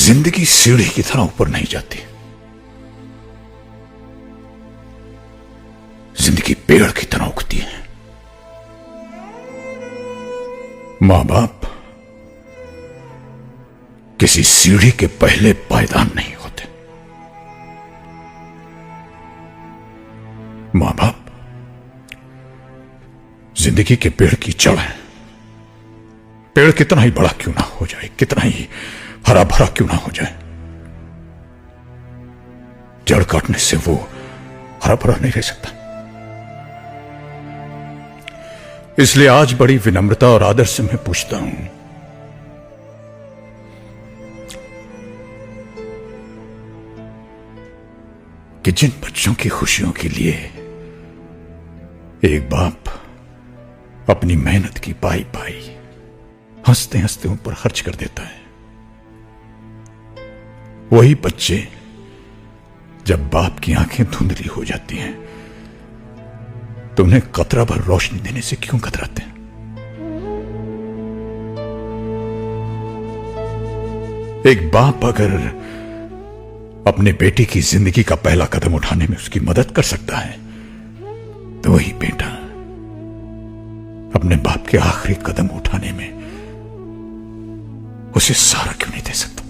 जिंदगी सीढ़ी की तरह ऊपर नहीं जाती, जिंदगी पेड़ की तरह उगती है। मां बाप किसी सीढ़ी के पहले पायदान नहीं होते। मां बाप जिंदगी के पेड़ की जड़ है। पेड़ कितना ही बड़ा क्यों ना हो जाए, कितना ही हरा भरा क्यों ना हो जाए, जड़ काटने से वो हरा भरा नहीं रह सकता। इसलिए आज बड़ी विनम्रता और आदर से मैं पूछता हूं, कि जिन बच्चों की खुशियों के लिए एक बाप अपनी मेहनत की पाई पाई हंसते हंसते ऊपर खर्च कर देता है, वही बच्चे जब बाप की आंखें धुंधली हो जाती हैं तो उन्हें कतरा भर रोशनी देने से क्यों कतराते हैं? एक बाप अगर अपने बेटे की जिंदगी का पहला कदम उठाने में उसकी मदद कर सकता है, तो वही बेटा अपने बाप के आखिरी कदम उठाने में उसे सहारा क्यों नहीं दे सकता?